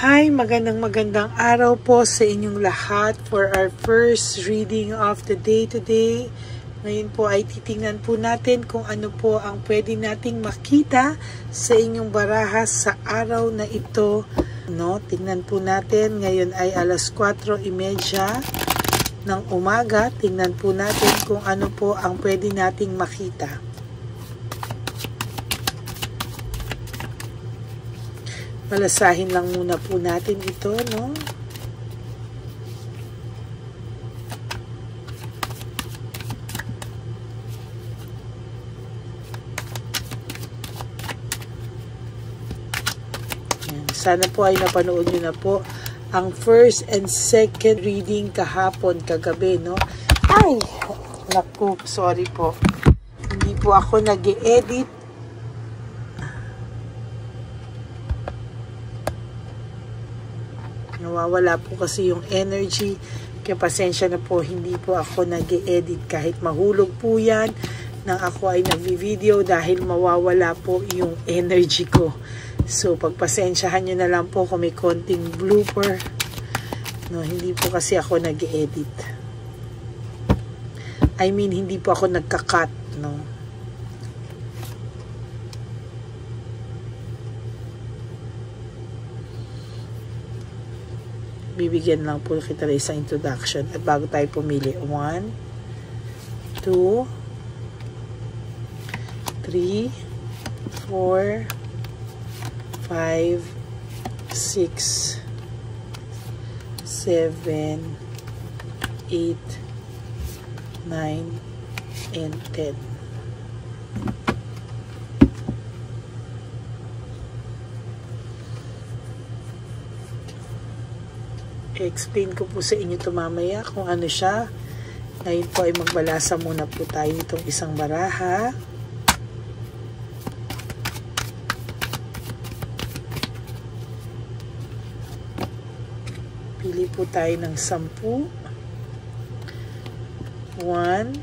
Hi, magandang araw po sa inyong lahat for our first reading of the day today. Ngayon po ay titingnan po natin kung ano po ang pwede nating makita sa inyong baraha sa araw na ito. No, tingnan po natin, ngayon ay alas 4:30 ng umaga. Tingnan po natin kung ano po ang pwede nating makita. Malasahin lang muna po natin ito, no? Yan. Sana po ay napanood nyo na po ang first and second reading kahapon, kagabi, no? Ay! Naku, sorry po. Hindi po ako nag-e-edit. Nawawala po kasi yung energy. Kaya pasensya na po, hindi po ako nag-e-edit kahit mahulog po yan nang ako ay nag-video dahil mawawala po yung energy ko. So pagpasensyahan nyo na lang po kung may konting blooper. No, hindi po kasi ako nag-e-edit. I mean, hindi po ako nagka-cut, no. Bibigyan lang po kita rin sa introduction at bago tayo pumili. 1, 2, 3, 4, 5, 6, 7, 8, 9, and 10. I-explain ko po sa inyo ito mamaya kung ano siya. Ngayon po ay magbalasa muna po tayo itong isang baraha. Pili po tayo ng 10. 1,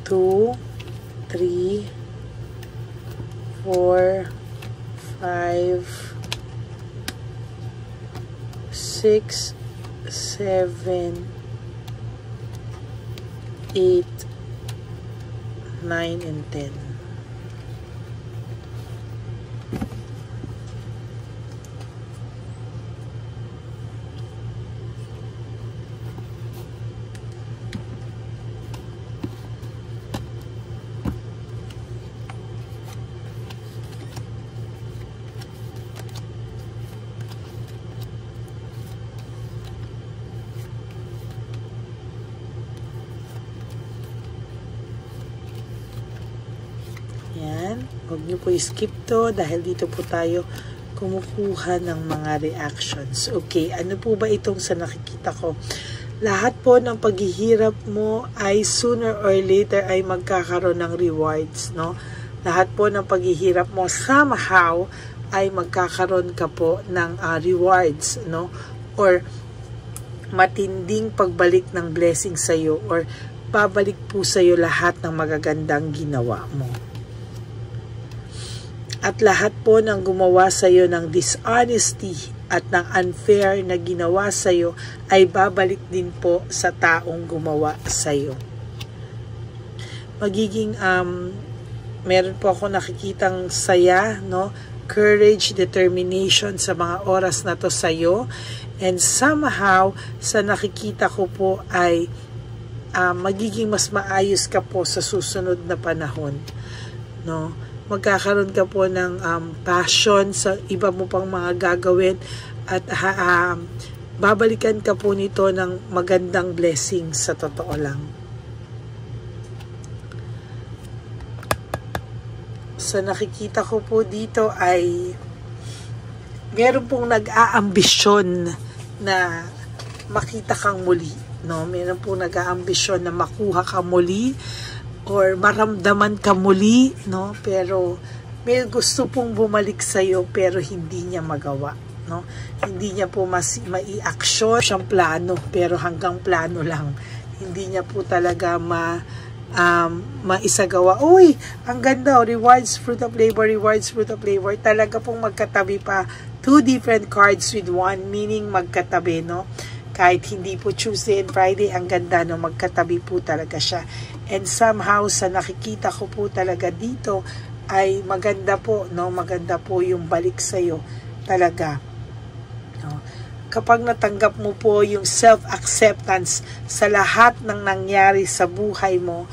2, 3, 4, 5, 6, 7, 8, 9, and 10. Huwag nyo po skip to dahil dito po tayo kumukuha ng mga reactions. Okay, ano po ba itong sa nakikita ko? Lahat po ng paghihirap mo ay sooner or later ay magkakaroon ng rewards, no? Lahat po ng paghihirap mo somehow ay magkakaroon ka po ng rewards, no? Or matinding pagbalik ng blessing sa iyo, or babalik po sa iyo lahat ng magagandang ginawa mo. At lahat po ng gumawa sa iyo ng dishonesty at ng unfair na ginawa sa iyo ay babalik din po sa taong gumawa sa iyo. Magiging meron po ako nakikitang saya, no? Courage, determination sa mga oras na to sa iyo. And somehow sa nakikita ko po ay magiging mas maayos ka po sa susunod na panahon, no? Magkakaroon ka po ng passion sa iba mo pang mga gagawin at babalikan ka po nito ng magandang blessing sa totoo lang. Sa nakikita ko po dito ay meron pong nag-aambisyon na makita kang muli, no? Meron pong nag-aambisyon na makuha ka muli or maramdaman ka muli, no? Pero may gusto pong bumalik sa iyo pero hindi niya magawa, no? Hindi niya po mai-action siyang plano pero hanggang plano lang. Hindi niya po talaga maisagawa. Uy, ang ganda, rewards, fruit of labor, rewards, fruit of labor. Talaga pong magkatabi pa. 2 different cards with 1, meaning magkatabi, no? Kahit hindi po Tuesday and Friday, ang ganda, no? Magkatabi po talaga siya. And somehow, sa nakikita ko po talaga dito, ay maganda po, no? Maganda po yung balik sa'yo. Talaga. No? Kapag natanggap mo po yung self-acceptance sa lahat ng nangyari sa buhay mo,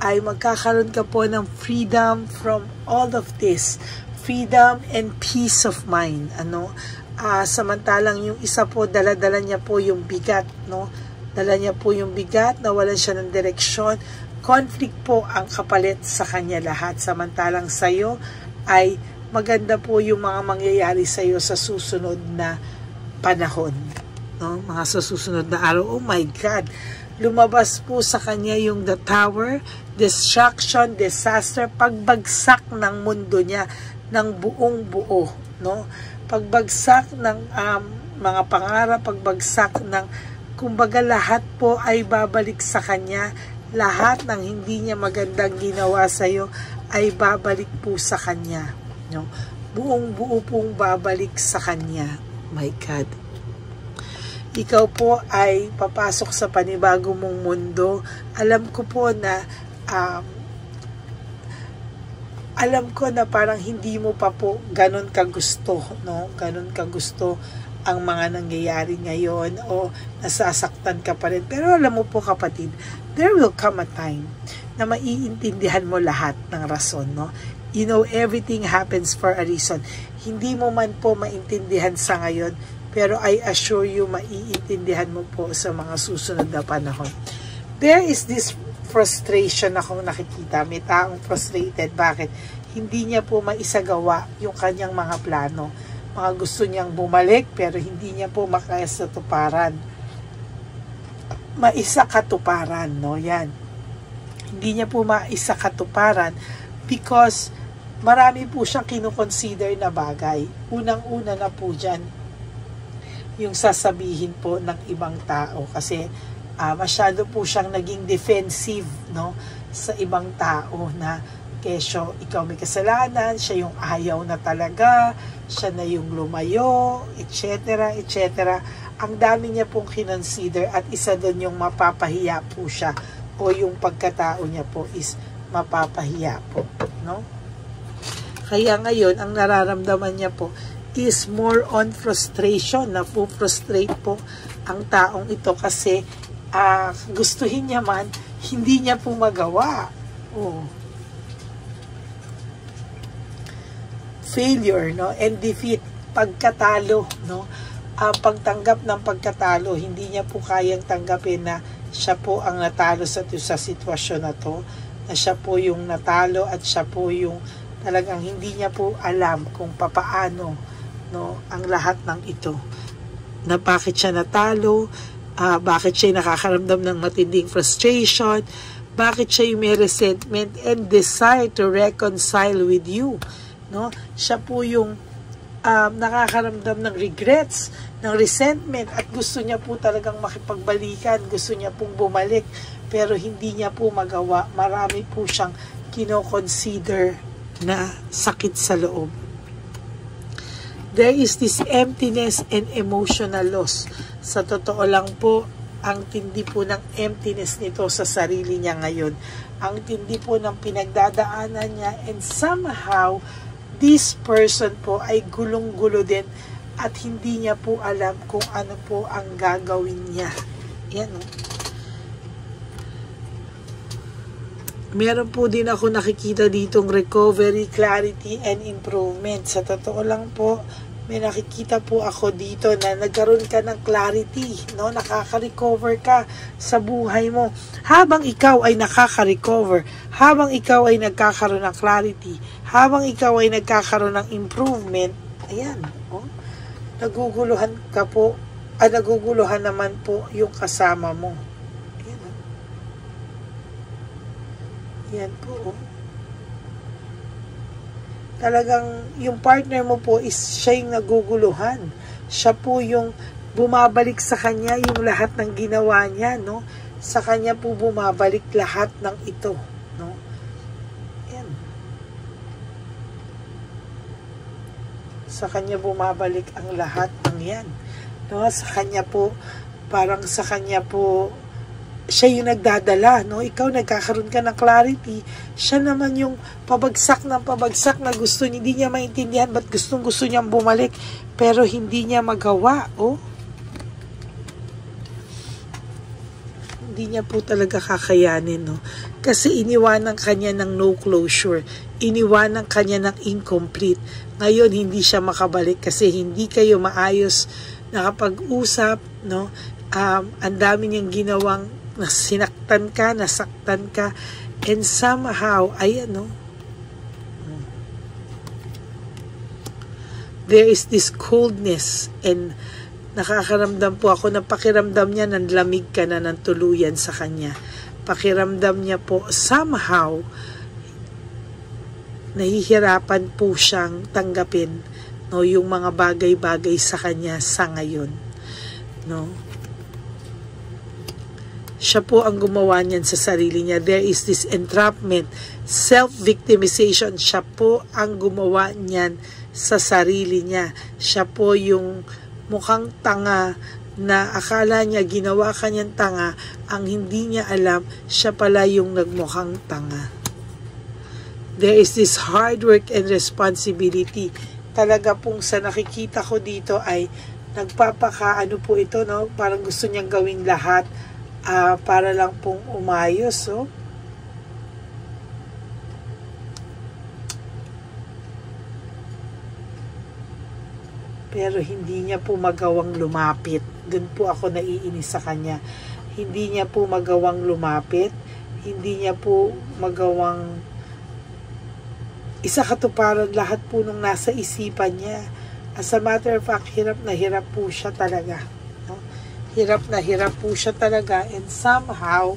ay magkakaroon ka po ng freedom from all of this. Freedom and peace of mind. Samantalang yung isa po, dala-dala niya po yung bigat, no? Dala niya po yung bigat, nawalan siya ng direksyon. Conflict po ang kapalit sa kanya lahat. Samantalang sa'yo ay maganda po yung mga mangyayari sa'yo sa susunod na panahon, no? Mga sa susunod na araw. Oh my God, lumabas po sa kanya yung the tower, destruction, disaster, pagbagsak ng mundo niya ng buong buo, no? Pagbagsak ng mga pangarap, pagbagsak ng, kumbaga lahat po ay babalik sa kanya. Lahat ng hindi niya magandang ginawa sa'yo ay babalik po sa kanya, no? Buong buo pong babalik sa kanya. My God. Ikaw po ay papasok sa panibago mong mundo. Alam ko na parang hindi mo pa po ganun kagusto, no? Ganun kagusto ang mga nangyayari ngayon o nasasaktan ka pa rin. Pero alam mo po kapatid, there will come a time na maiintindihan mo lahat ng rason, no? You know, everything happens for a reason. Hindi mo man po maintindihan sa ngayon, pero I assure you, maiintindihan mo po sa mga susunod na panahon. There is this frustration akong nakikita. May taong frustrated. Bakit? Hindi niya po maisagawa yung kanyang mga plano. Mga gusto niyang bumalik, pero hindi niya po makaya sa tuparan. Maisakatuparan, no? Yan. Hindi niya po maisakatuparan because marami po siyang kinukonsider na bagay. Unang-una na po dyan, yung sasabihin po ng ibang tao. Kasi masyado po siyang naging defensive, no, sa ibang tao na kesyo, ikaw may kasalanan, siya yung ayaw na talaga, siya na yung lumayo, etc., etc. Ang dami niya pong kinonsider at isa doon yung mapapahiya po siya o yung pagkatao niya po is mapapahiya po, no? Kaya ngayon, ang nararamdaman niya po is more on frustration, na po frustrate po ang taong ito kasi gustuhin niya man, hindi niya po magawa. Oh. Failure, no? And defeat, pagkatalo, no? Pagtanggap ng pagkatalo, hindi niya po kayang tanggapin na siya po ang natalo sa sitwasyon na to, na siya po yung natalo at siya po yung talagang hindi niya po alam kung papaano, no, ang lahat ng ito. Na bakit siya natalo, bakit siya nakakaramdam ng matinding frustration, bakit siya yung may resentment and desire to reconcile with you, no? Siya po yung nakakaramdam ng regrets, ng resentment, at gusto niya po talagang makipagbalikan, gusto niya pong bumalik, pero hindi niya po magawa. Marami po siyang kino-consider na sakit sa loob. There is this emptiness and emotional loss. Sa totoo lang po, ang tindi po ng emptiness nito sa sarili niya ngayon. Ang tindi po ng pinagdadaanan niya, and somehow, this person po ay gulong-gulo din at hindi niya po alam kung ano po ang gagawin niya. Yan, no? Meron po din ako nakikita ditong recovery, clarity, and improvement. Sa totoo lang po, may nakikita po ako dito na nagkaroon ka ng clarity, no? Nakaka-recover ka sa buhay mo. Habang ikaw ay nakaka-recover, habang ikaw ay nagkakaroon ng clarity, habang ikaw ay nagkakaroon ng improvement, ayan, oh, naguguluhan ka po, naguguluhan naman po yung kasama mo. Ayan, oh. Yan po, oh. Talagang yung partner mo po is siya yung naguguluhan. Siya po yung bumabalik sa kanya yung lahat ng ginawa niya, no? Sa kanya po bumabalik lahat ng ito, no? Yan. Sa kanya bumabalik ang lahat ng yan, no? Sa kanya po, parang sa kanya po, siya yung nagdadala, no? Ikaw nagkakaroon ka ng clarity, siya naman yung pabagsak na gusto niya, hindi niya maintindihan ba't gusto niyang bumalik, pero hindi niya magawa, oh. Hindi niya po talaga kakayanin, no? Kasi iniwanan kanya ng no closure, iniwanan kanya ng incomplete. Ngayon hindi siya makabalik kasi hindi kayo maayos nakapag-usap, no? Ang dami niyang ginawang nasaktan ka, and somehow, ayan, no? There is this coldness, and nakakaramdam po ako na pakiramdam niya ng lamig ka na ng tuluyan sa kanya. Pakiramdam niya po, somehow, nahihirapan po siyang tanggapin, no, yung mga bagay-bagay sa kanya sa ngayon, no? Siya po ang gumawa niyan sa sarili niya. There is this entrapment, self-victimization. Siya po ang gumawa niyan sa sarili niya. Siya po yung mukhang tanga na akala niya ginawa kanyang tanga, ang hindi niya alam, siya pala yung nagmukhang tanga. There is this hard work and responsibility. Talaga pong sa nakikita ko dito ay ano po ito, no? Parang gusto niyang gawing lahat para lang pong umayos, oh. Pero hindi niya po magawang lumapit. Doon po ako naiinis sa kanya. Hindi niya po magawang lumapit. Hindi niya po magawang isakatuparan lahat po nung nasa isipan niya. As a matter of fact, hirap na hirap po siya talaga, no? Hirap na hirap po siya talaga, and somehow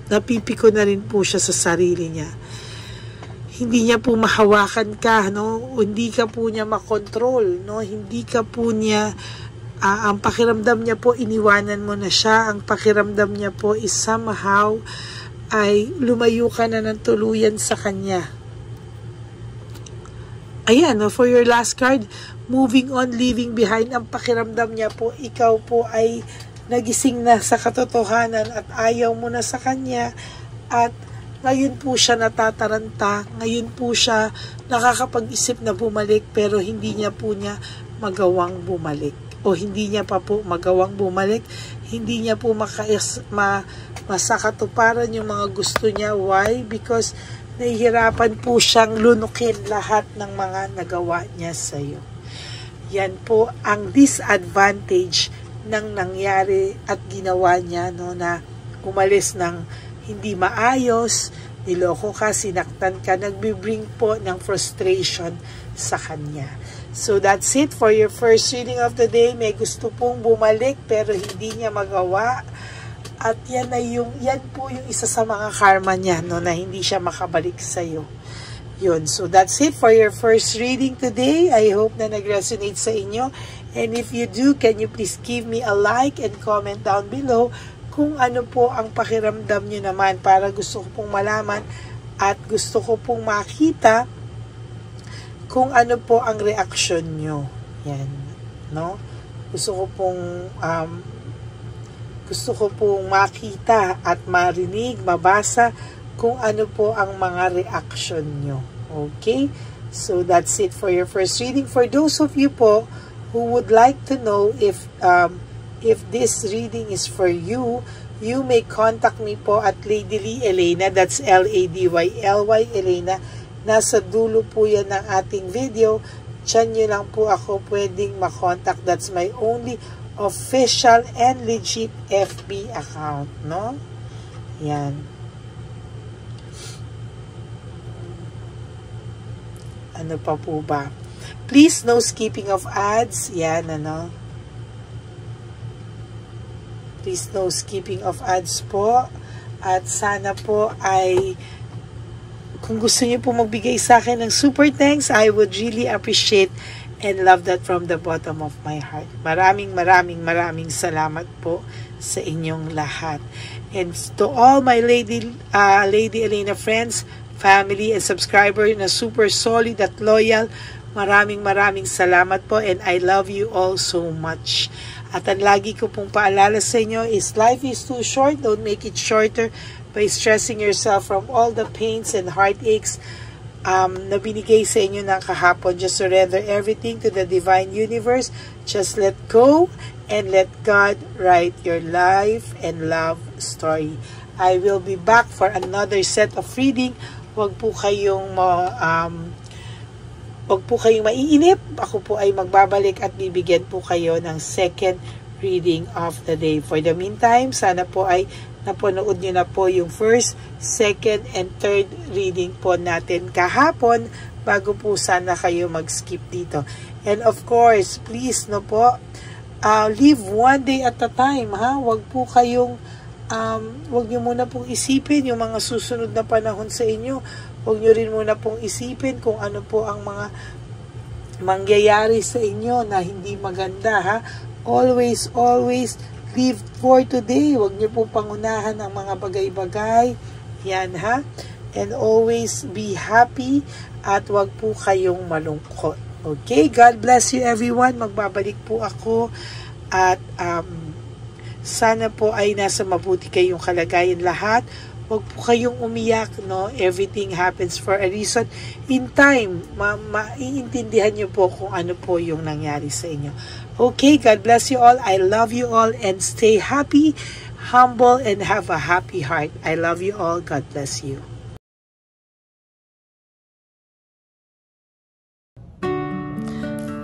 napipiko na rin po siya sa sarili niya. Hindi niya po mahawakan ka, no? Hindi ka po niya makontrol, no? Hindi ka po niya, ang pakiramdam niya po, iniwanan mo na siya. Ang pakiramdam niya po is somehow ay lumayo ka na ng tuluyan sa kanya. Ayan, no? For your last card, moving on, leaving behind. Ang pakiramdam niya po, ikaw po ay nagising na sa katotohanan at ayaw mo na sa kanya, at ngayon po siya natataranta, ngayon po siya nakakapag-isip na bumalik, pero hindi niya po niya magawang bumalik. O hindi niya pa po magawang bumalik, hindi niya po masakatuparan yung mga gusto niya. Why? Because nahihirapan po siyang lunukin lahat ng mga nagawa niya sa iyo. Yan po ang disadvantage ng nangyari at ginawa niya, no, na umalis ng hindi maayos, niloko ka, sinaktan ka, nagbibring po ng frustration sa kanya. So that's it for your first reading of the day. May gusto pong bumalik pero hindi niya magawa. At yan po yung isa sa mga karma niya, no, na hindi siya makabalik sa iyo. Yun. So that's it for your first reading today. I hope na nag-resonate sa inyo. And if you do, can you please give me a like and comment down below kung ano po ang pakiramdam nyo naman, para gusto ko pong malaman at gusto ko pong makita kung ano po ang reaksyon nyo. Yan, no? Gusto ko pong makita at marinig, mabasa kung ano po ang mga reaksyon nyo. Okay? So that's it for your first reading. For those of you po who would like to know if this reading is for you, you may contact me po at Lady Lee Elena. That's LADYLY Elena. Nasa dulo po yan ng ating video. Diyan nyo lang po ako pwedeng makontak. That's my only official and legit FB account, no? Yan. Ano pa po ba? Please, no skipping of ads. Yan, ano? Please, no skipping of ads po. At sana po ay, kung gusto niyo po magbigay sa akin ng super thanks, I would really appreciate and love that from the bottom of my heart. Maraming salamat po sa inyong lahat. And to all my Lady Elena friends, family, and subscriber na super solid at loyal, maraming salamat po, and I love you all so much. At ang lagi ko pong paalala sa inyo is life is too short. Don't make it shorter by stressing yourself from all the pains and heartaches na binigay sa inyo ng kahapon. Just surrender everything to the divine universe. Just let go and let God write your life and love story. I will be back for another set of reading. Huwag po kayong maiinip. Ako po ay magbabalik at bibigyan po kayo ng second reading of the day. For the meantime, sana po ay napanood nyo na po yung first, second, and third reading po natin kahapon bago po sana kayo mag-skip dito. And of course, please live one day at a time, ha? Huwag nyo muna pong isipin yung mga susunod na panahon sa inyo. Huwag nyo rin muna pong isipin kung ano po ang mga mangyayari sa inyo na hindi maganda, ha? Always live for today. Huwag nyo po pangunahan ang mga bagay-bagay. Yan, ha? And always be happy at huwag po kayong malungkot. Okay? God bless you everyone. Magbabalik po ako at sana po ay nasa mabuti kayong kalagayan lahat. Huwag po kayong umiyak, no? Everything happens for a reason. In time, maiintindihan nyo po kung ano po yung nangyari sa inyo. Okay, God bless you all. I love you all and stay happy, humble, and have a happy heart. I love you all. God bless you.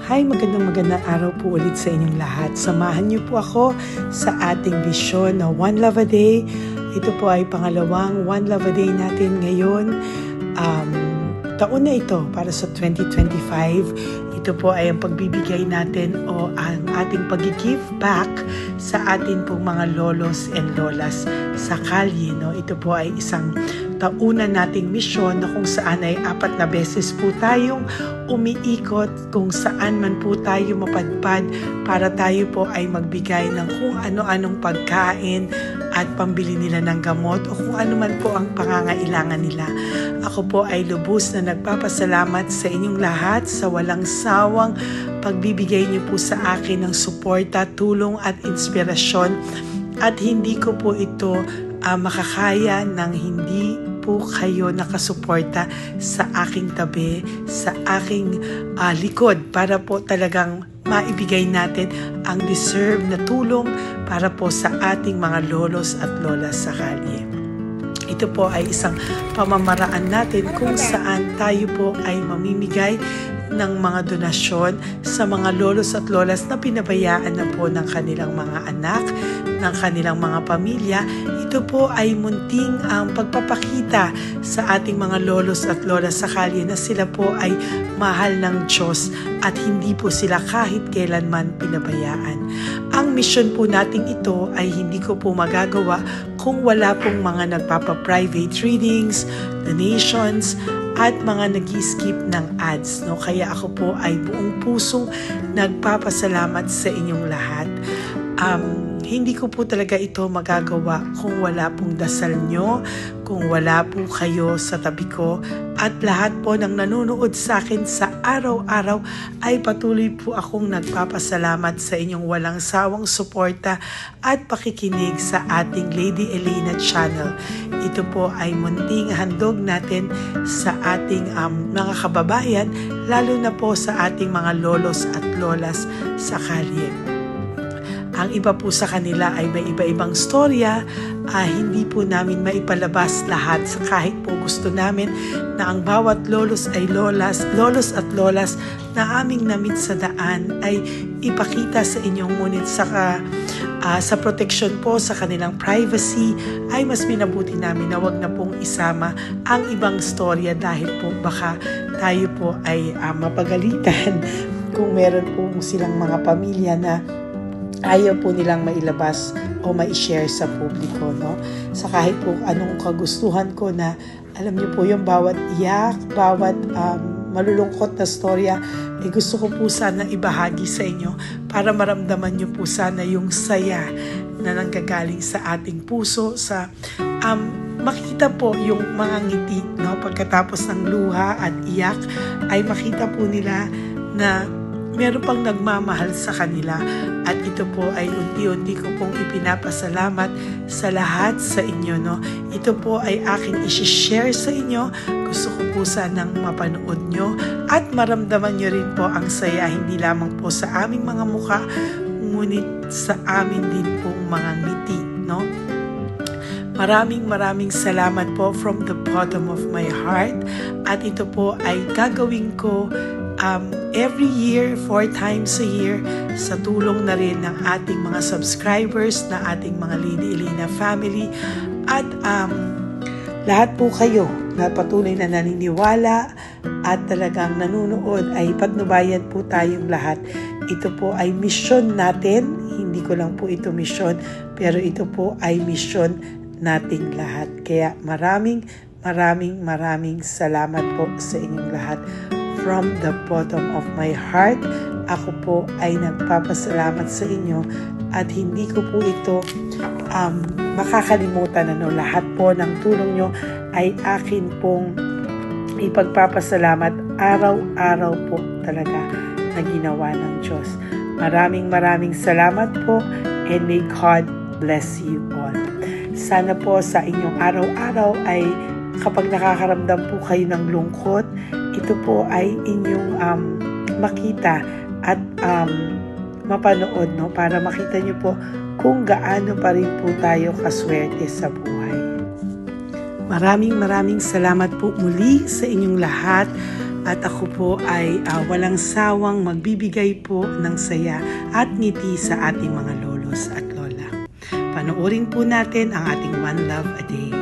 Hi, magandang araw po ulit sa inyong lahat. Samahan niyo po ako sa ating vision na One Love a Day. Ito po ay pangalawang One Love a Day natin ngayon. Taon na ito para sa 2025. Ito po ay ang pagbibigay natin o ang ating pag-give back sa atin pong mga lolos and lolas sa kalye. No? Ito po ay isang taunan nating misyon na kung saan ay 4 na beses po tayong umiikot kung saan man po tayo mapadpad para tayo po ay magbigay ng kung ano-anong pagkain at pambili nila ng gamot o kung ano man po ang pangangailangan nila. Ako po ay lubos na nagpapasalamat sa inyong lahat sa walang sawang pagbibigay niyo po sa akin ng suporta, tulong at inspirasyon, at hindi ko po ito makakaya ng hindi po kayo nakasuporta sa aking tabi, sa aking likod para po talagang maibigay natin ang deserve na tulong para po sa ating mga lolos at lolas sa kalye. Ito po ay isang pamamaraan natin kung saan tayo po ay mamimigay ng mga donasyon sa mga lolos at lolas na pinabayaan na po ng kanilang mga anak, ng kanilang mga pamilya. Ito po ay munting ang pagpapakita sa ating mga lolos at lolas sa kalye na sila po ay mahal ng Diyos at hindi po sila kahit kailanman pinabayaan. Ang mission po nating ito ay hindi ko po magagawa kung wala pong mga nagpapa-private readings, donations, at mga nag-skip ng ads. No? Kaya ako po ay buong pusong nagpapasalamat sa inyong lahat. Hindi ko po talaga ito magagawa kung wala pong dasal nyo, kung wala po kayo sa tabi ko, at lahat po ng nanonood sa akin sa araw-araw ay patuloy po akong nagpapasalamat sa inyong walang sawang suporta at pakikinig sa ating Lady Elena channel. Ito po ay munting handog natin sa ating mga kababayan, lalo na po sa ating mga lolos at lolas sa kalye. Ang iba po sa kanila ay may iba-ibang storya, hindi po namin maipalabas lahat kahit po gusto namin na ang bawat lolos at lolas na aming namit sa daan ay ipakita sa inyong, ngunit sa protection po sa kanilang privacy ay mas minabuti namin na wag na pong isama ang ibang storya dahil po baka tayo po ay mapagalitan kung meron po silang mga pamilya na ayaw po nilang mailabas o ma-share sa publiko, no? Sa kahit po anong kagustuhan ko na, alam niyo po yung bawat iyak, bawat malulungkot na storya, gusto ko po sana ibahagi sa inyo para maramdaman nyo po sana yung saya na nanggagaling sa ating puso, sa makita po yung mga ngiti, no? Pagkatapos ng luha at iyak ay makita po nila na meron pang nagmamahal sa kanila, at ito po ay unti-unti ko pong ipinapasalamat sa lahat sa inyo, no? Ito po ay aking i-share sa inyo. Gusto ko po sanang mapanood nyo at maramdaman nyo rin po ang saya, hindi lamang po sa aming mga muka, ngunit sa amin din pong mga ngiti, no? Maraming salamat po from the bottom of my heart, at ito po ay gagawin ko every year, 4 times a year, sa tulong na rin ng ating mga subscribers, na ating mga Lady Elena family, at lahat po kayo na patuloy na naniniwala at talagang nanunood, ay patnubayan po tayong lahat. Ito po ay mission natin, hindi ko lang po ito mission, pero ito po ay mission nating lahat. Kaya maraming salamat po sa inyong lahat. From the bottom of my heart, ako po ay nagpapasalamat sa inyo, at hindi ko po ito makakalimutan. Lahat po ng tulong nyo ay akin pong ipagpapasalamat araw-araw po talaga na ginawa ng Diyos. Maraming salamat po, and may God bless you all. Sana po sa inyong araw-araw ay kapag nakakaramdam po kayo ng lungkot, ito po ay inyong makita at mapanood, no? Para makita nyo po kung gaano pa rin po tayo kaswerte sa buhay. Maraming salamat po muli sa inyong lahat, at ako po ay walang sawang magbibigay po ng saya at ngiti sa ating mga lolos at lola. Panoorin po natin ang ating One Love a Day.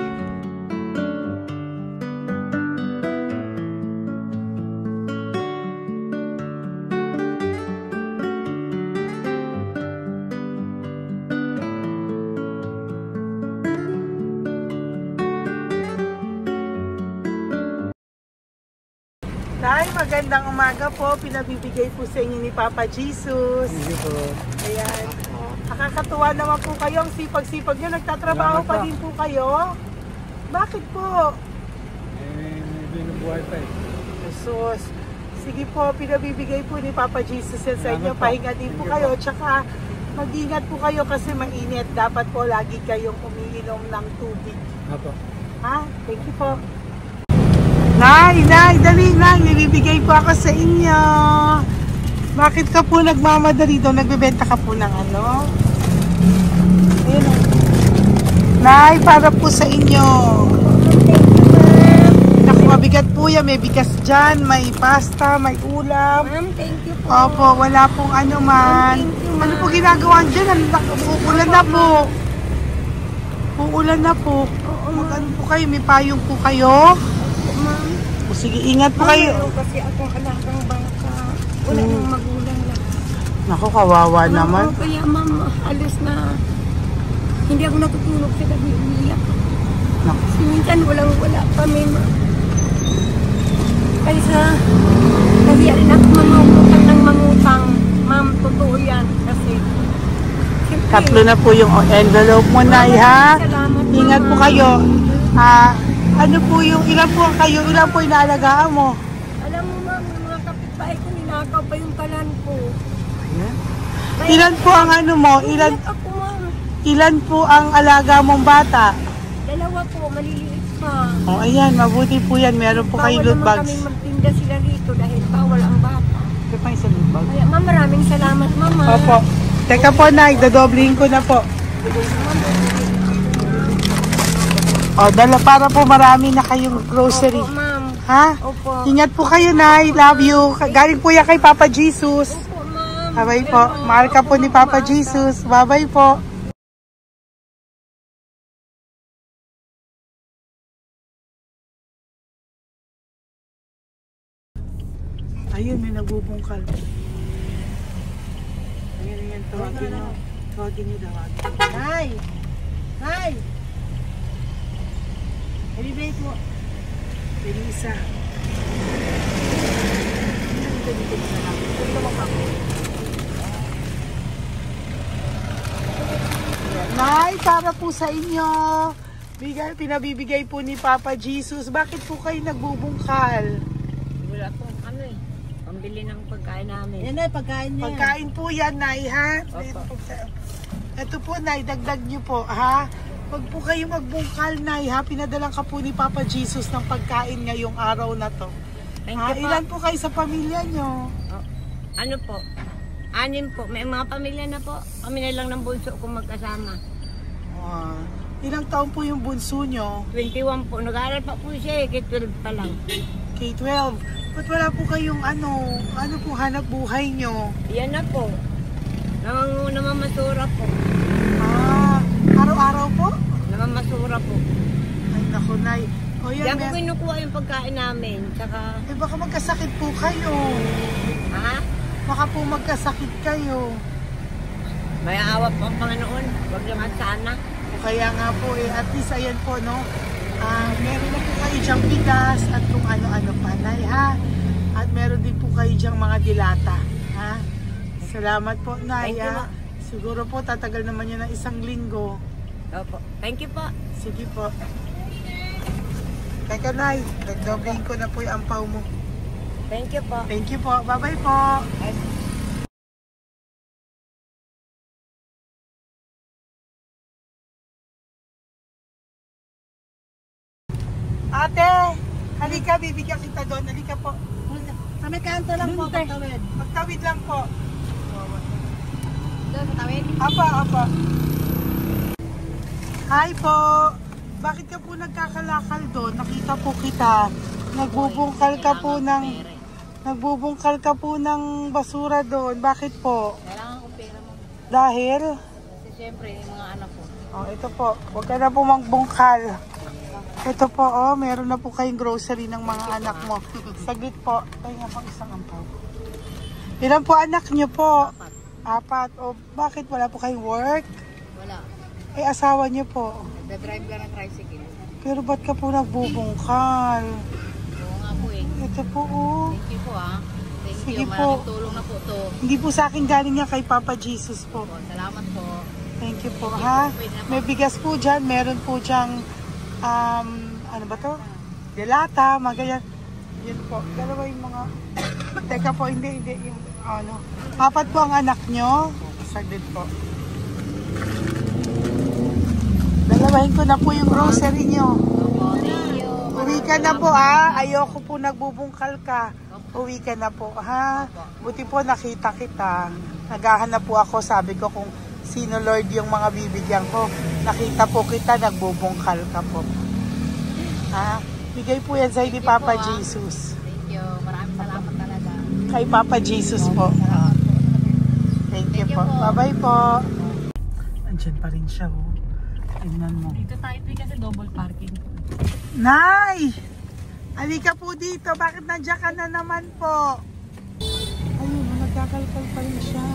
Tay, magandang umaga po. Pinabibigay po sa inyo ni Papa Jesus. Hindi po. Ayan. Nakakatuwa naman po kayo. Ang sipag-sipag nyo. Nagtatrabaho pa din po kayo. Bakit po? May binubuhay pa eh. Jesus. Sige po, pinabibigay po ni Papa Jesus yan sa inyo. Pahinga din po kayo. Tsaka mag-ingat po kayo kasi mainit. Dapat po lagi kayong umiinom ng tubig. Apo. Ha? Thank you po. Nay, dali na. Nilibigay po ako sa inyo. Bakit ka po nagmamadali doon? Nagbebenta ka po ng ano? Ayun. Nay, para po sa inyo. Naku, mabigat po yan. May bigas dyan, may pasta, may ulam. Ma'am, thank you po. Opo, wala pong ano man. Ano po ginagawa dyan? Uulan na po. Uulan na po. Mag-ano po kayo? May payong po kayo? Ma'am. O sige, ingat po kayo. Kasi akong alagang bangka. Wala nang magulang lang. Naku, kawawa naman. Kaya ma'am, halos na hindi ako natutulog sa gabi umiyak. Naku. Kasi minsan wala kami ma'am. Kaysa nahiya rin ako mangutang. Ma'am, totoo yan. Kasi siyempre, 3 na po yung envelope mo, Nay, ha? salamat, Ingat po ma'am. kayo. Ano po yung, ilan po kayo, ilan po inaalagaan mo? Alam mo ma'am, yung mga kapitbahay ko, ninakaw pa yung kalan ko. Ayan. Ilan po ang ano mo? Umiyak ako ma'am. Ilan po ang alaga mong bata? 2 po, maliliit pa. O, ayan, mabuti po yan. Meron po kayo loot Bawal naman bags. kami magtinda sila rito dahil bawal ang bata. Ito pa yung sa loot bag. Kaya ma'am, maraming salamat mama. Opo. Teka po, Nay, dadobling ko na po. O, dala para po marami na kayong grocery. Opo ma'am. Ha? Opo. Ingat po kayo, Nay. Love you. Galing po yan kay Papa Jesus. Opo ma'am. Bye-bye po. Mahal ka po ni Papa Jesus. Bye-bye po. Ayun, may nagbubungkal. Ayan, tawagin mo. Tawagin niyo daw. Nay! Nay! Ibibigay mo. Elisa. Nay, para po sa inyo. Pinabibigay po ni Papa Jesus. Bakit po kayo nagbubungkal? Wala po pambili ng pagkain namin. Yan ay pagkain niya. Pagkain po yan, Nay, ha? Ito po, Nay, dagdag nyo po, ha? Pag po kayo magbungkal, Nay, ha? Pinadalang ka po ni Papa Jesus ng pagkain ngayong araw na to. Thank you po. Ilan po kayo sa pamilya nyo? Ano po? 6 po. May mga pamilya na po. Kami na lang ng bunso kung magkasama. Ilang taon po yung bunso nyo? 21 po. Nag-aaral pa po siya eh. K-12 pa lang. K-12. Ba't wala po kayong ano po hanap buhay nyo? Yan na po. Namamasura po. Araw-araw po? Namamasura po. Ay, naku, Nay. O yan, Diyan ko kinukuha yung pagkain namin. Tsaka... baka magkasakit po kayo. Ha? Baka po magkasakit kayo. May awa po ang Panginoon. Huwag naman sana. O kaya nga po at least ayan po, no? Meron na po kayo dyang bigas at kung ano-ano pa, Nay, ha? At meron din po kayo dyang mga dilata, ha? Salamat po, Nay, Thank you, ha? Siguro po tatagal naman yan ng 1 linggo. Opo. Thank you po. Sige po. Teka, Nay, nagdobling ko na po yung ampaw mo. Thank you po. Thank you po. Bye-bye po. Ate, halika, bibigyan kita doon. Halika po. Sa may kanto lang po, pagtawid. Magtawid lang po. Doon, pagtawid. Apa. Hi po. Bakit ka po nagkakalakal doon? Nakita po kita. Nagbubungkal ka po ng basura doon. Bakit po? Kailangan ko pera mo. Dahil? Kasi syempre, yung mga anak ko. Ito po. Huwag ka na po magbungkal. Ito po, meron na po kayong grocery ng mga anak mo. Saglit po. Tayo nga pang isang ampaw. Ilan po anak nyo po? 4. O bakit wala po kayong work? Wala. Asawa nyo po. Nagda-drive lang ng tricycle. Pero ba't ka po nagbubungkal? Oo nga po eh. Ito po, Thank you po Thank Sige you. po. Maraming tulong na po to. Hindi po sa akin galing niya kay Papa Jesus po. Salamat po. Thank you po, ha? May bigas po dyan. Meron po dyang, ano ba to? Delata, magayan. Yun po. Dalawa yung mga... Teka po, hindi. Yung, 4 po ang anak nyo. Saglit po. Dalawahin ko na po yung grocery nyo. Uwi ka na po, ha? Ayoko po nagbubungkal ka. Uwi ka na po, ha? Buti po nakita kita. Naghahanap po ako, sabi ko kung sino Lord yung mga bibigyan ko. Nakita po kita, nagbubungkal ka po. Ha? Bigay po yan sa'yo ni Papa Jesus. Thank you. Maraming salamat talaga. Kay Papa Jesus po. Thank you po. Bye-bye po. Andyan pa rin siya, oh. Tingnan mo. Dito tayo kasi double parking. Nay! Halika po dito. Bakit nandiyan ka na naman po? Ayun, nagkakalkal pa rin siya.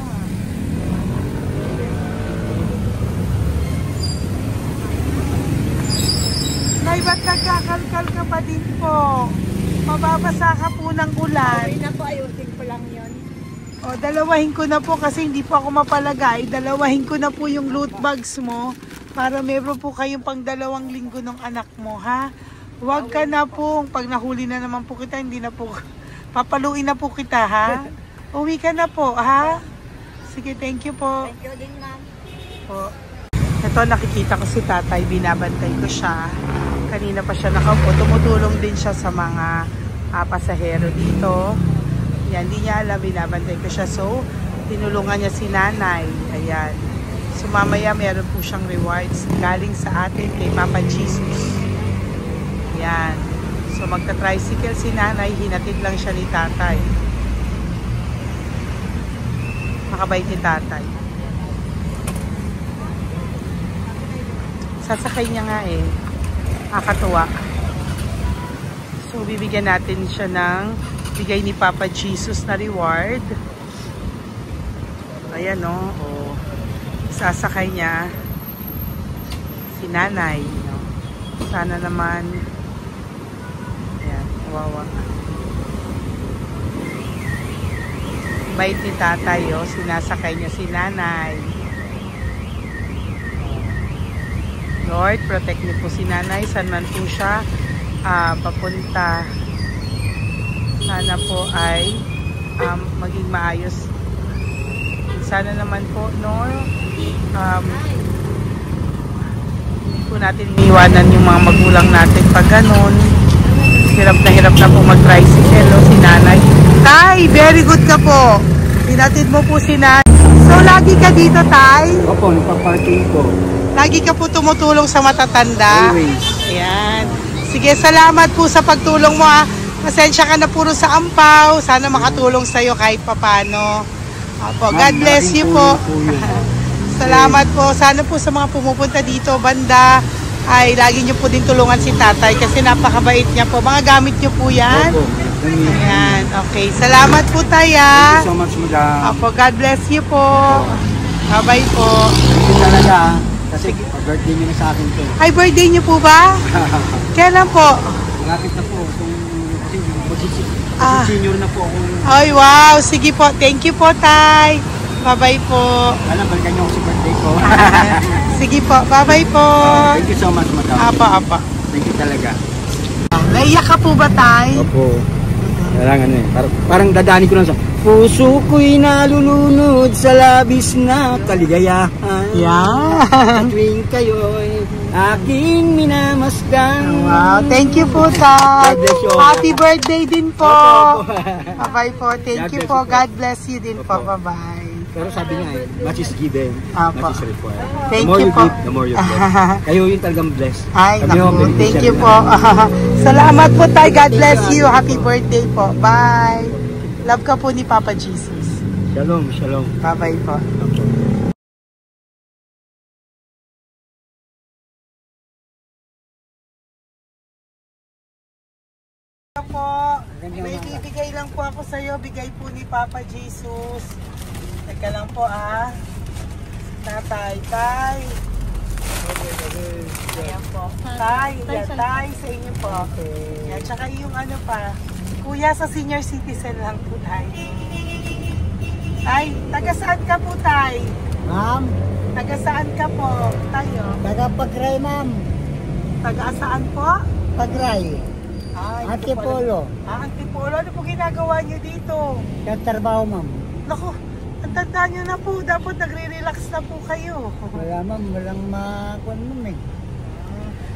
Nay, ba't nagkakalkal ka pa din po? Mababasa ka po ng ulan. Okay na po. Ayusin ko lang yun. O, dalawahin ko na po kasi hindi po ako mapalagay. Dalawahin ko na po yung loot bags mo para meron po kayong pang 2 linggo ng anak mo, ha? Huwag ka na po. Pag nahuli na naman po kita, hindi na po, papaluin na po kita, ha? Uwi ka na po, ha? Sige, thank you po. Thank you din, ma'am. Po. Ito, nakikita ko si tatay, binabantay ko siya. Kanina pa siya nakaupo. Tumutulong din siya sa mga pasahero dito. Yan, hindi niya alam, binabantay ko siya. So, tinulungan niya si nanay. Ayan. So, mamaya meron po siyang rewards galing sa atin kay Papa Jesus. Ayan. So, magta-tricycle si nanay. Hinatid lang siya ni tatay. Makabait ni tatay. Sasakay niya nga eh. Nakakatuwa. So, bibigyan natin siya ng bigay ni Papa Jesus na reward. Ayan, no? O, sasakay niya si nanay. No? Sana naman. Ayan, wawa. Bait ni tatay, oh. Sinasakay niya si nanay. Lord, protect niyo po si nanay. Saan man po siya papunta. Sana po ay maging maayos. Sana naman po, no? Hindi po natin iiwanan yung mga magulang natin pag ganun. Hirap na po mag-tricycle, no? Si nanay. Tay, very good ka po. Pinatid mo po si nanay. So, lagi ka dito, tay? Opo, nagpa-parking ko. Lagi ka po tumutulong sa matatanda. Always. Ayan. Sige, salamat po sa pagtulong mo, ha. Pasensya ka na puro sa ampaw. Sana makatulong sa'yo kahit papano. Opo, God bless you po. Salamat po. Sana po sa mga pumupunta dito, banda, ay lagi niyo po din tulungan si tatay kasi napakabait niya po. Mga gamit niyo po yan. Opo. Ayan, okay. Salamat po tayo. Thank you so much, madam. Opo, God bless you po. Bye-bye po. Thank you talaga. Kasi birthday niyo na sa akin to. Ay, birthday niyo po ba? Kailan po? Malapit na po. Kasi senior na po ako. Ay, wow. Sige po. Thank you po, tay. Bye-bye po. Alam, balikan niyo ako sa birthday ko. Sige po. Bye-bye po. Thank you so much, madam. Apa. Thank you talaga. Naiyak ka po ba, tay? Opo. Kailangan parang dadaanin ko lang sa puso ko'y nalulunod sa labis na kaligayahan. Yan. Tuwing kayo'y aking minamasdan. Wow. Thank you po, tay. God bless you. Happy birthday din po. Opo. Bye-bye po. Thank you po. God bless you din po. Bye-bye. Pero sabi niya much is given, Apo. much is required. Thank The more you you po. give, the more you bless. Kayo yung talagang blessed. Ay, Kami naku. yung Thank beneficiary you po. Salamat po, tay. God bless you. Happy birthday po. Bye. Love ka po ni Papa Jesus. Shalom, shalom. Bye-bye po. May bibigay lang po ako sa iyo. Bigay po ni Papa Jesus. Teka lang po, Tatay, tay. Ayan po. Tay, yan, tay sa inyo po. Yan, tsaka yung ano pa. Kuya, sa senior citizen lang po, tay. Tay, taga saan ka po, tay? Ma'am, Taga saan ka po, tayo? taga Pagray, ma'am. Taga saan po? Pagray. Ay, Antipolo. Antipolo. Ano po ginagawa nyo dito? Nagtrabaho, ma'am. Naku, ang tanda nyo na po. Dapat nagre-relax na po kayo. Wala, ma'am. Walang makuan, ma'am, eh.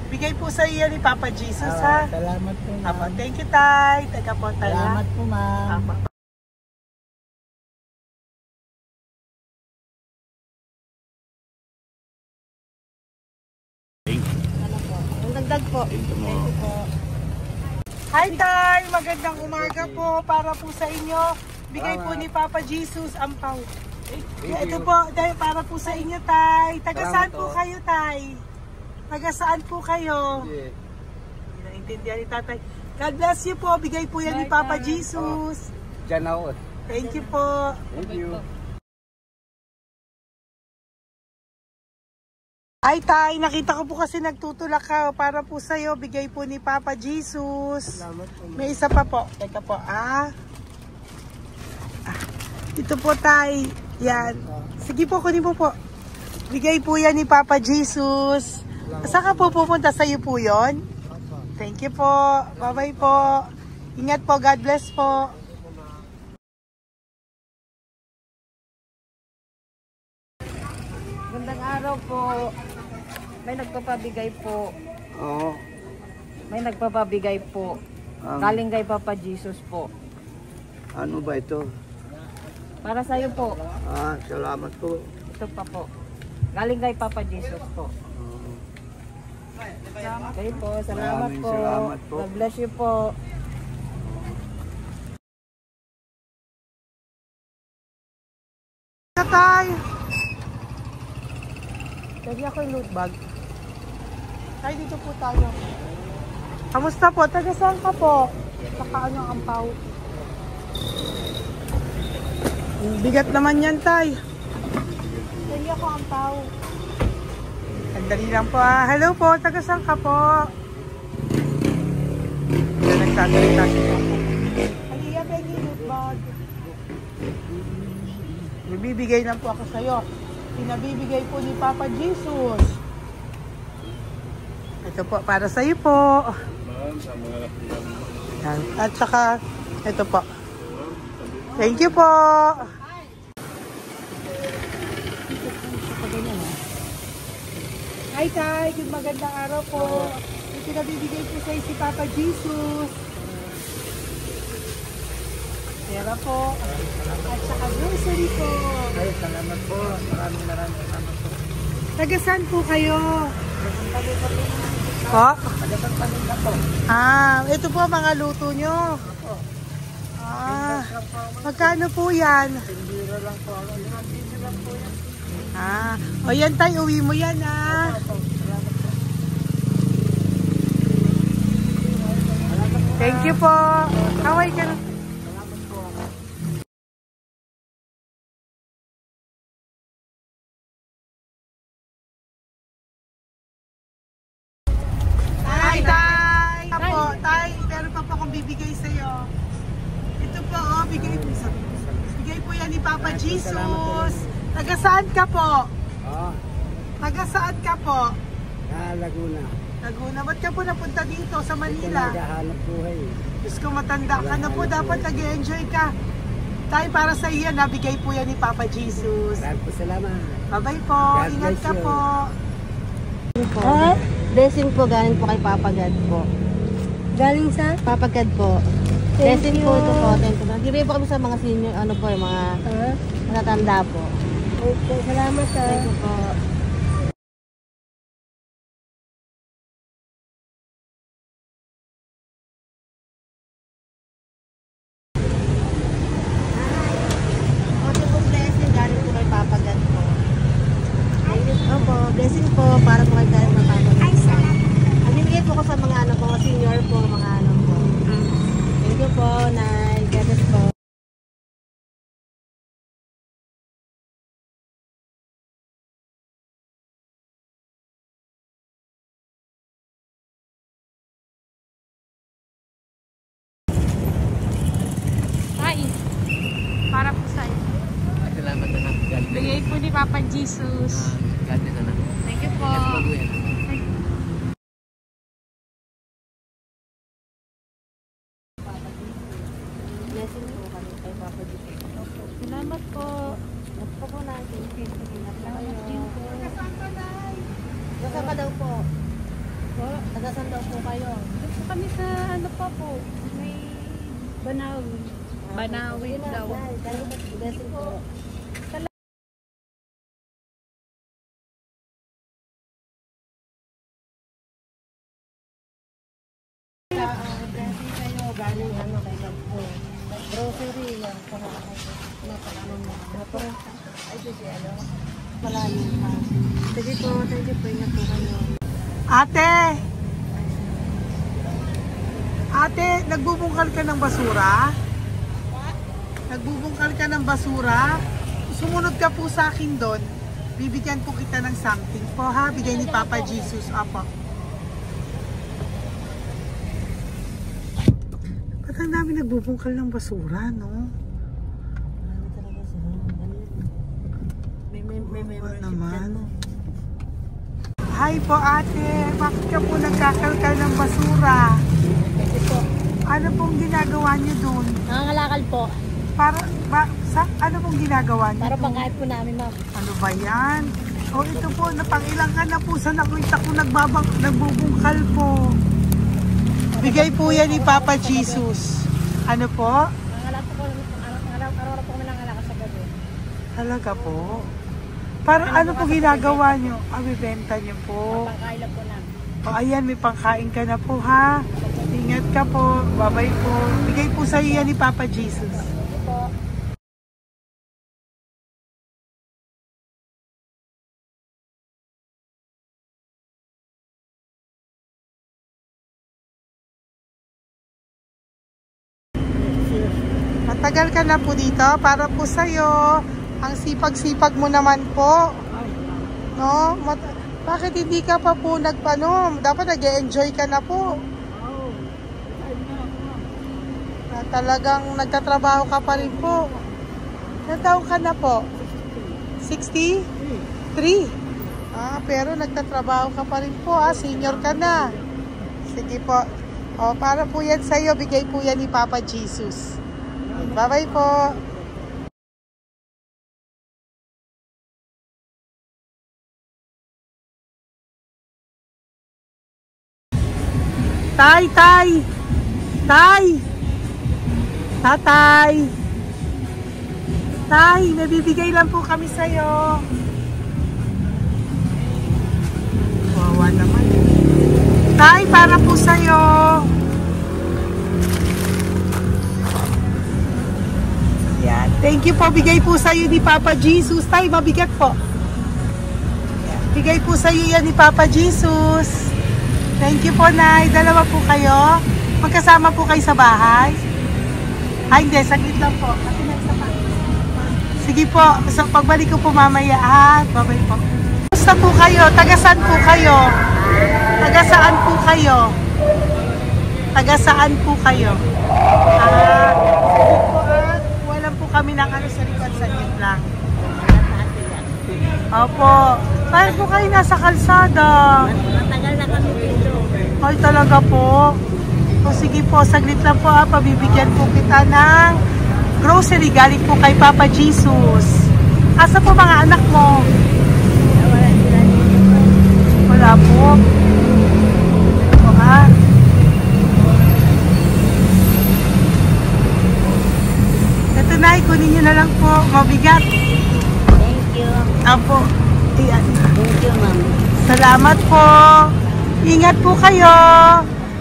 Bigay po sa iyo ni Papa Jesus, ha? Salamat po, Apo, ma'am. thank you, tay. Taga po, tay. Salamat po, ma'am. Apo. Dagdag po. Thank you po. Hi, tay. Magandang umaga po para po sa inyo. Bigay po ni Papa Jesus ang pau. Ito po, tay, para po sa inyo, tay. Taga saan po kayo, tay? Taga saan po kayo? Hindi naintindihan ni tatay. God bless you po. Bigay po yan ni Papa Jesus. Diyan ako. Thank you po. Thank you. Ay, tay, nakita ko po kasi nagtutulak ka para po sa'yo. Bigay po ni Papa Jesus. May isa pa po. Teka po, Ito po, tay. Yan. Sige po, kunin po po. Bigay po yan ni Papa Jesus. Saan ka po pupunta? Sa'yo po yun? Thank you po. Bye-bye po. Ingat po. God bless po. Magandang araw po. May nagpapabigay po. Oo. May nagpapabigay po. Galing kay Papa Jesus po. Ano ba ito? Para sa iyo po. Salamat po. Ito pa po. Galing kay Papa Jesus po. Okay po. Salamat Maraming po. salamat po. God bless you po. Tay! Lagi ako yung loot bag. Tay, dito po tayo. Kamusta po? Taga saan ka po? Saka ano ang ampaw? Bigat naman yan, tay. Lagi ako ampaw. Sandali lang po, Hello po, taga saan ka po? Yan, nagsasalita siya. Halika, pengi loot bag. Bibigay lang po ako sa'yo. Pinabibigay po ni Papa Jesus. Ito po, para sa'yo po. Yan. At saka, ito po. Thank you po. Hi, Tay. Good magandang araw po. May pinabibigay po sa'yo si Papa Jesus. Pera po. At saka grocery po. Ay, salamat po. Maraming salamat po. Taga saan po kayo? Po? Ah, ito po mga luto nyo. Ah, magkano po yan? Ah, o yan tayo, uwi mo yan ah. Thank you po. Kaway ka na. Hi, Tay! Apo, Tay, meron pa po akong bibigay sa'yo. Ito po, oh, bigay po yan ni Papa Jesus. Taga saan ka po? Ah, Taga saan ka po? Laguna. Laguna. Ba't ka po napunta dito sa Manila? Naghahanap buhay. Diyos ko, matanda ka na po. Dapat nag-enjoy ka. Tay, para sa iyo, nabigay po yan ni Papa Jesus. Maraming po salamat. Bye-bye po. God Ingat bless ka you. po. Blessing po galing po kay Papa God po. Galing sa? Papa God po. Blessing po ito po. Thank you. Nagbibigay po kami sa mga senior, ano po, yung mga matatanda po. Okay, salamat ha. Thank you po. Ito po blessing galing po kay Papa God po. Opo, blessing po para po kay galing ng Papa God. Ay, salamat. Nagbibigay po ko sa mga ano po, senior po, mga ano po. Thank you po, Nay. God bless po. Ay, para po sa'yo. Salamat na. Bigay po ni Papa Jesus. God bless na. Thank you po. Blessing po kami kay Papa Jesus. Salamat po. At po po natin. Salamat din po. Nasaan ka daw po? Po. Nasaan daw po kayo? Dito kami sa ano pa po. May Banawi. Banawi daw. Blessing po. Blessing kayo. Galing ano kay God po. Grocery yan. Napakano mo. Ay, sige ano. Malalim pa. Sige po. Thank you po. Ingat po kayo. Ate! Ate, nagbubungkal ka ng basura? Nagbubungkal ka ng basura? Sumunod ka po sa akin doon. Bibigyan po kita ng something po ha. Bigay ni Papa Jesus. Apo. Ba't ang dami nagbubungkal ng basura, no? Marami talaga sila. May Ano naman? dyan, no? Hi po ate. Bakit ka po nagkakalkal ng basura? Kasi po, Ano pong ginagawa niyo doon? nangangalakal po. Ano pong ginagawa niyo? Para pangkain po namin, ma'am. Ano ba yan? O ito po, napangilang ka na po sa nakita ko nagbubungkal po. Bigay po yan ni Papa Jesus. Ano po? Nangangalakal po kami, araw-araw po kami nangangalakal sa gabi. Talaga po? Para ano po ginagawa niyo? Bibenta niyo po. Pangkain lang po namin. O ayan, may pangkain ka na po ha. Ingat ka po. Bye-bye po. Bigay po sa iyo yan ni Papa Jesus. Ito po. Matagal ka na po dito. Para po sa'yo. Ang sipag-sipag mo naman po. No? Bakit hindi ka pa po nagpanom? Dapat nag-e-enjoy ka na po. Na talagang nagtatrabaho ka pa rin po. Ilang taon ka na po? 63? Pero nagtatrabaho ka pa rin po, senior ka na. Sige po. Para po yan sa'yo, bigay po yan ni Papa Jesus. Bye-bye po. Tay! Tatay! Tay, may bibigay lang po kami sa'yo. Wawa naman. Tay, para po sa'yo. Yan. Thank you po. Bigay po sa'yo ni Papa Jesus. Tay, mabigat po. Yan. Bigay po sa'yo yan ni Papa Jesus. Thank you po, Nay. Dalawa po kayo. Magkasama po kayo sa bahay. Ay, hindi. Saglit lang po. Sige po. So, pagbalik ko po mamaya, Bye-bye po. Basta po kayo? Taga-saan po kayo? Taga-saan po kayo? Taga-saan po kayo? Sige po, walang po kami ng sa likod. Saglit lang. Opo. Kaya po kayo nasa kalsada. Matagal na kami dito. Ay, talaga po. O sige po, saglit lang po pabibigyan po kita ng grocery galing po kay Papa Jesus. Asa po mga anak mo? Wala po. O Ito na, kunin nyo na lang po. Mabigat. Thank you. Apo. Iyan. Thank you, ma'am. Salamat po. Ingat po kayo.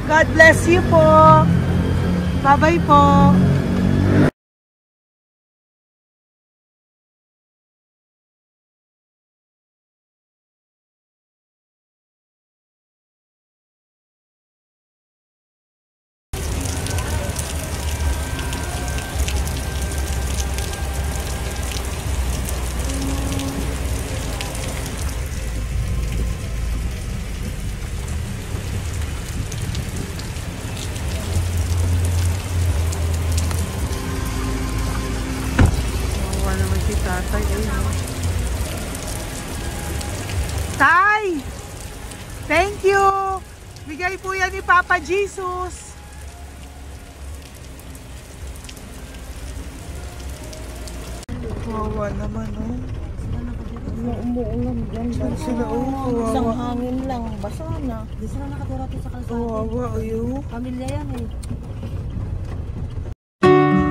God bless you po. Bye-bye po. Tay! Thank you! Bigay po yan ni Papa Jesus. Wawa naman, Umuulan dyan. Saan sila, Isang wawa. hangin lang. Basa na. Di sila nakatira sa kalsada. Wawa, Pamilya yan eh.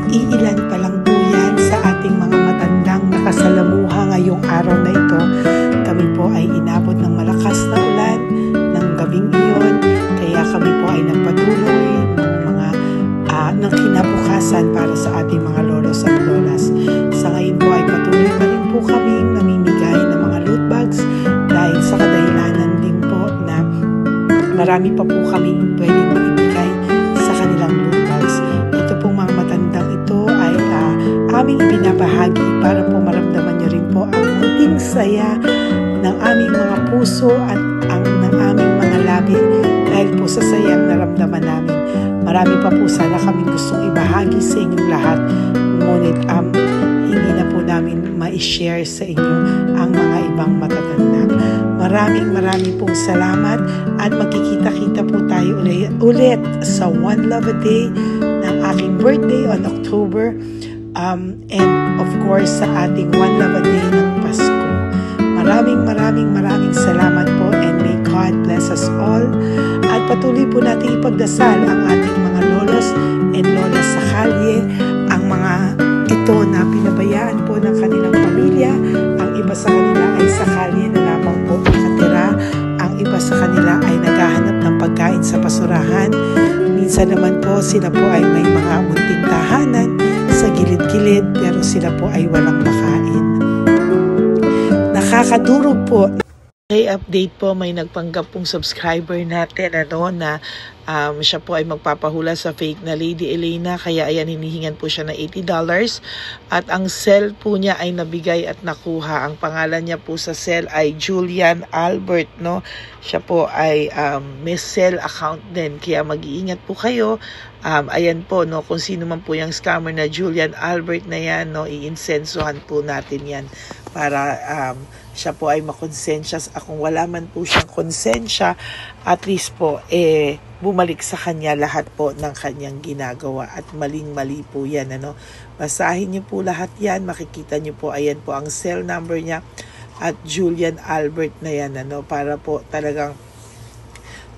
Iilan pa lang po yan sa ating mga matandang nakasalamuha ngayong araw na ito. Kami po ay inabot ng malakas na ulan ng gabing iyon. Kaya kami po ay nagpatuloy ng kinabukasan para sa ating mga lolos at lolas. Sa ngayon po ay patuloy pa rin po kami namimigay ng mga loot bags dahil sa kadahilanan din po na marami pa po kami pwedeng maibigay sa kanilang loot bags. Ito pong mga matandang ito ay aming ibinabahagi para po maramdaman nyo rin po ang munting saya ng aming mga puso at ng aming mga labi dahil po sa sayang naramdaman namin. Marami pa po sana kaming gustong ibahagi sa inyong lahat, ngunit hindi na po namin ma-share sa inyo ang mga ibang matatanda. Maraming pong salamat at magkikita-kita po tayo ulit sa One Love a Day ng aking birthday on October and of course sa ating One Love a Day ng Pasko. Maraming salamat po and may God bless us all. At patuloy po natin ipagdasal ang ating mga lolos and lolas sa kalye, ang mga ito na pinabayaan po ng kanilang pamilya. Ang iba sa kanila ay sa kalye na lamang po nakatira. Ang iba sa kanila ay naghahanap ng pagkain sa basurahan. Minsan naman po sila po ay may mga munting tahanan sa gilid-gilid pero sila po ay walang makain. Nakakadurog po Okay, update po, may nagpanggap pong subscriber natin na siya po ay magpapahula sa fake na Lady Elena, kaya ayan, hinihingan po siya ng $80 at ang cell po niya ay nabigay at nakuha. Ang pangalan niya po sa cell ay Julian Albert, no? Siya po ay may cell account din, kaya mag-iingat po kayo. Ayan po, no, kung sino man po yung scammer na Julian Albert na yan, no, iinsensuhan po natin yan para siya po ay makonsensya. Kung wala man po siyang konsensya, at least po bumalik sa kanya lahat po ng kanyang ginagawa, at maling-mali po yan, ano. Basahin niyo po lahat yan, makikita niyo po, ayan po ang cell number niya at Julian Albert na yan, ano, para po talagang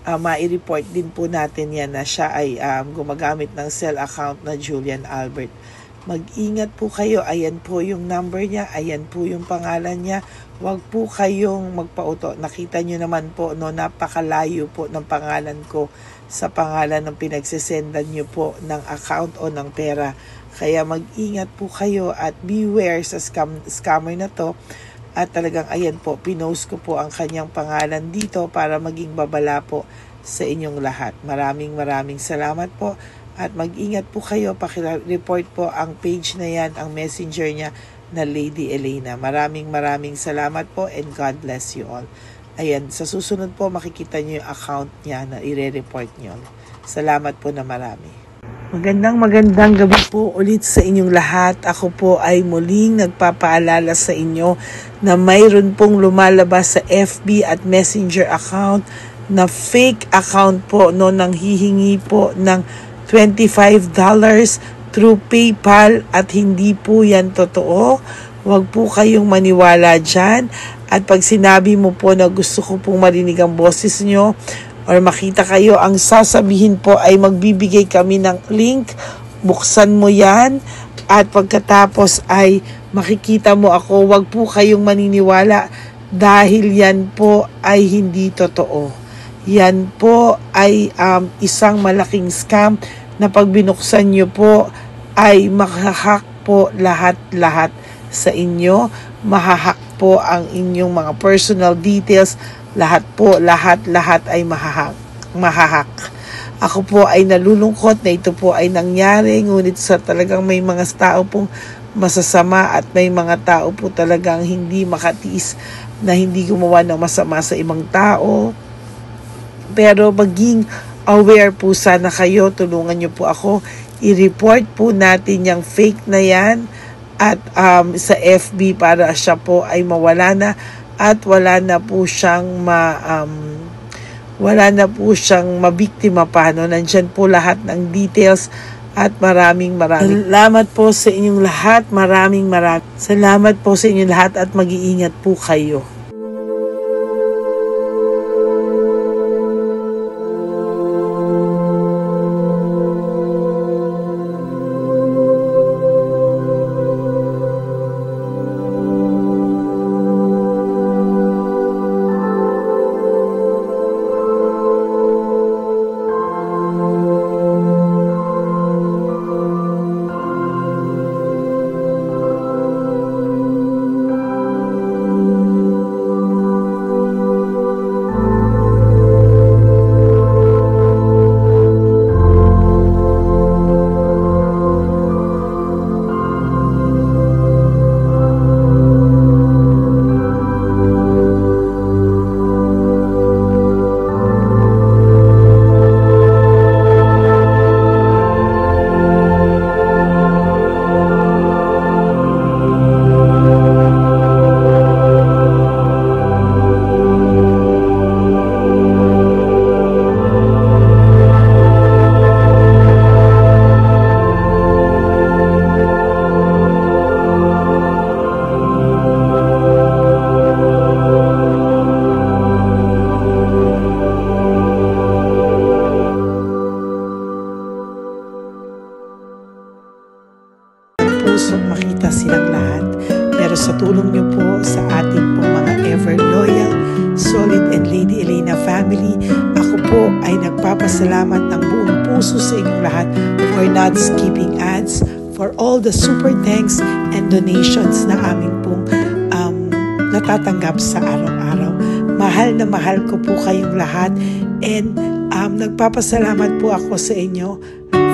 ma-report din po natin yan na siya ay gumagamit ng cell account na Julian Albert. Mag-ingat po kayo, ayan po yung number niya, ayan po yung pangalan niya. Huwag po kayong magpauto. Nakita nyo naman po, no, napakalayo po ng pangalan ko sa pangalan ng pinagsesendan nyo po ng account o ng pera. Kaya mag-ingat po kayo at beware sa scammer na to. At talagang ayan po, pinost ko po ang kanyang pangalan dito para maging babala po sa inyong lahat. Maraming salamat po. At mag-ingat po kayo, paki-report po ang page na yan, ang messenger niya na Lady Elena. Maraming salamat po and God bless you all. Ayan, sa susunod po makikita niyo yung account niya na i-report niyo. Salamat po na marami. Magandang gabi po ulit sa inyong lahat. Ako po ay muling nagpapaalala sa inyo na mayroon pong lumalabas sa FB at Messenger account na fake account po, no, nang hihingi po ng $25 through PayPal at hindi po yan totoo. Huwag po kayong maniwala dyan. At pag sinabi mo po na gusto ko pong marinig ang boses nyo or makita kayo, ang sasabihin po ay magbibigay kami ng link. Buksan mo yan at pagkatapos ay makikita mo ako. Huwag po kayong maniniwala dahil yan po ay hindi totoo. Yan po ay isang malaking scam na pag binuksan nyo po ay mahahack po lahat sa inyo. Mahahack po ang inyong mga personal details. Lahat ay mahahack. Ako po ay nalulungkot na ito po ay nangyari, ngunit sa talagang may mga tao pong masasama at may mga tao po talagang hindi makatiis na hindi gumawa ng masama sa ibang tao. Pero maging aware po sana kayo, tulungan nyo po ako, i-report po natin yung fake na yan at sa FB para siya po ay mawala na at wala na po siyang mabiktima pa, no? Nandyan po lahat ng details at maraming salamat po sa inyong lahat. Maraming salamat po sa inyong lahat at mag-iingat po kayo. pusong makita silang lahat. Pero sa tulong niyo po sa ating pong mga ever loyal, solid and Lady Elena family, ako po ay nagpapasalamat ng buong puso sa inyong lahat for not skipping ads, for all the super thanks and donations na aming pong natatanggap sa araw-araw. Mahal na mahal ko po kayong lahat, and nagpapasalamat po ako sa inyo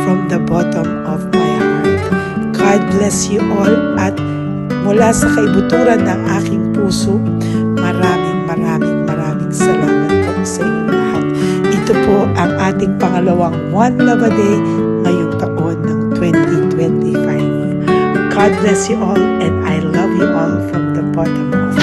from the bottom of my heart. God bless you all, at mula sa kaibuturan ng aking puso, maraming salamat po sa inyong lahat. Ito po ang ating pangalawang One Love a Day ngayong taon ng 2025. God bless you all, and I love you all from the bottom of my heart.